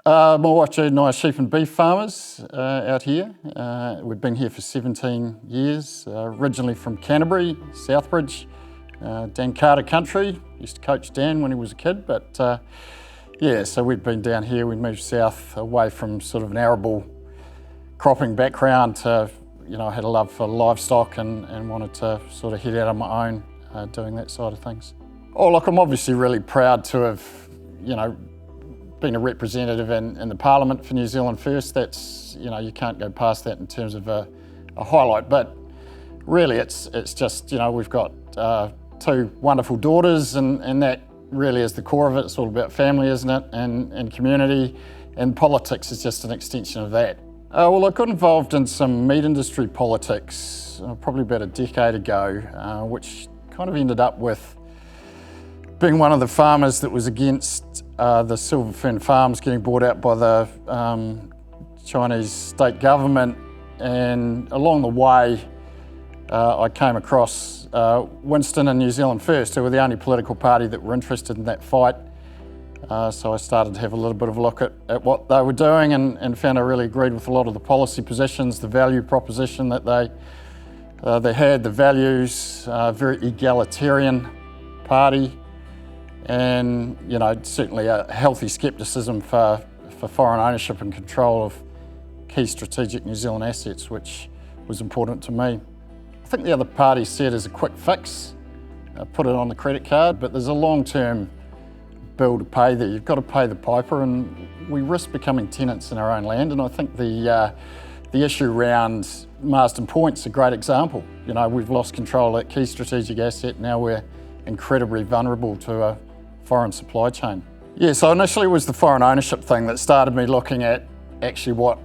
My wife Jude and I are sheep and beef farmers out here. We've been here for 17 years, originally from Canterbury, Southbridge, Dan Carter country. Used to coach Dan when he was a kid, but so we've been down here. We moved south away from sort of an arable cropping background to, I had a love for livestock and wanted to sort of head out on my own doing that side of things. Oh look, I'm obviously really proud to have, been a representative in the Parliament for New Zealand First. That's, you can't go past that in terms of a highlight, but really it's just, we've got two wonderful daughters and that really is the core of it. It's all about family, isn't it, and community, and politics is just an extension of that. Well, I got involved in some meat industry politics probably about a decade ago, which kind of ended up with being one of the farmers that was against the silver fern farms getting bought out by the Chinese state government. And along the way, I came across Winston and New Zealand First, who were the only political party that were interested in that fight. So I started to have a little bit of a look at what they were doing and found I really agreed with a lot of the policy positions, the value proposition that they had, the values, very egalitarian party, and certainly a healthy scepticism for foreign ownership and control of key strategic New Zealand assets, which was important to me. I think the other party said as a quick fix, put it on the credit card, but there's a long-term bill to pay there. You've got to pay the piper, and we risk becoming tenants in our own land. And I think the issue around Marsden Point's a great example. We've lost control of that key strategic asset. Now we're incredibly vulnerable to a foreign supply chain. Yeah, so initially it was the foreign ownership thing that started me looking at actually what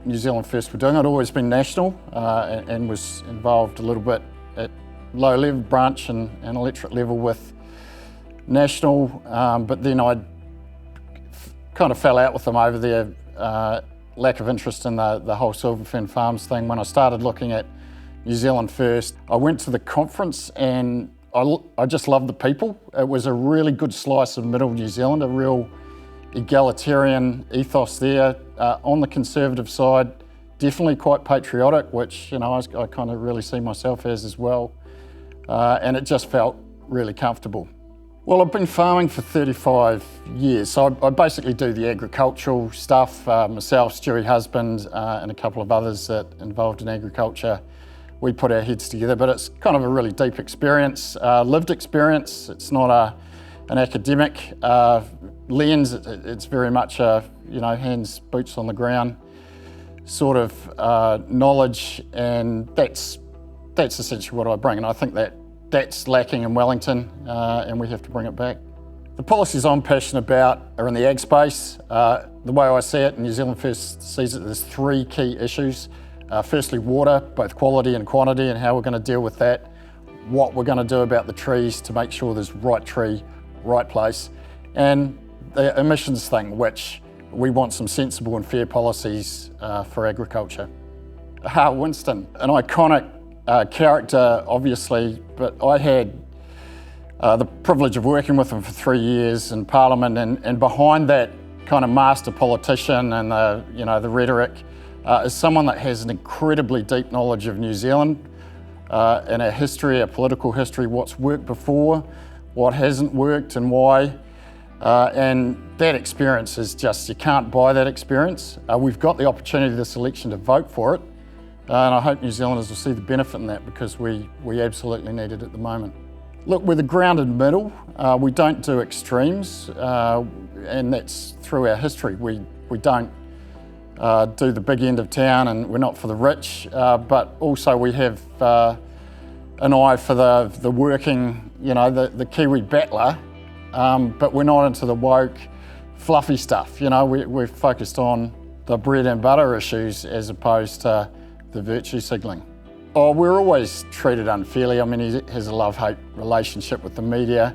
New Zealand First were doing. I'd always been national and was involved a little bit at low level, branch and electorate level with national, but then I kind of fell out with them over their lack of interest in the whole silver fern farms thing. When I started looking at New Zealand First, I went to the conference and I just loved the people. It was a really good slice of middle New Zealand, a real egalitarian ethos there. On the conservative side, definitely quite patriotic, which I kind of really see myself as well. And it just felt really comfortable. Well, I've been farming for 35 years, so I basically do the agricultural stuff. Myself, Stewie husband, and a couple of others that involved in agriculture. We put our heads together, but it's kind of a really deep experience, lived experience. It's not an academic lens. It's very much a, hands, boots on the ground sort of knowledge, and that's essentially what I bring. And I think that's lacking in Wellington, and we have to bring it back. The policies I'm passionate about are in the ag space. The way I see it, New Zealand First sees it, there's three key issues. Firstly, water, both quality and quantity, and how we're going to deal with that. What we're going to do about the trees to make sure there's right tree, right place. And the emissions thing, which we want some sensible and fair policies for agriculture. Winston, an iconic character, obviously, but I had the privilege of working with him for 3 years in Parliament, and behind that kind of master politician and the rhetoric is someone that has an incredibly deep knowledge of New Zealand and our history, our political history, what's worked before, what hasn't worked and why. And that experience is just, you can't buy that experience. We've got the opportunity this election to vote for it. And I hope New Zealanders will see the benefit in that, because we absolutely need it at the moment. Look, we're the grounded middle. We don't do extremes, and that's through our history. We don't do the big end of town, and we're not for the rich, but also we have an eye for the working, the Kiwi battler, but we're not into the woke, fluffy stuff. We're focused on the bread and butter issues as opposed to the virtue signalling. Oh, we're always treated unfairly. I mean, he has a love-hate relationship with the media.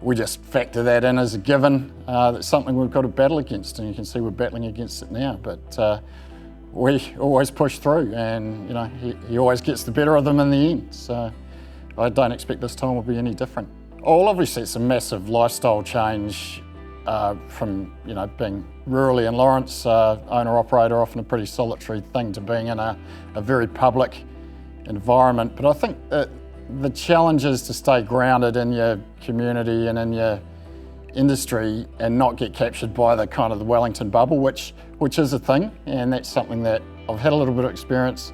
We just factor that in as a given. That's something we've got to battle against, and you can see we're battling against it now. But we always push through, and he always gets the better of them in the end. So I don't expect this time will be any different. Oh, well, obviously it's a massive lifestyle change from being rurally in Lawrence, owner-operator, often a pretty solitary thing, to being in a very public environment. But I think that the challenge is to stay grounded in your community and in your industry and not get captured by the kind of the Wellington bubble, which is a thing, and that's something that I've had a little bit of experience.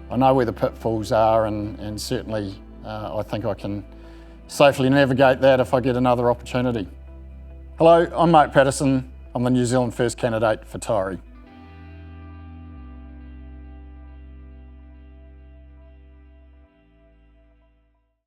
I know where the pitfalls are, and certainly I think I can safely navigate that if I get another opportunity. Hello, I'm Mark Patterson. I'm the New Zealand First candidate for Taieri.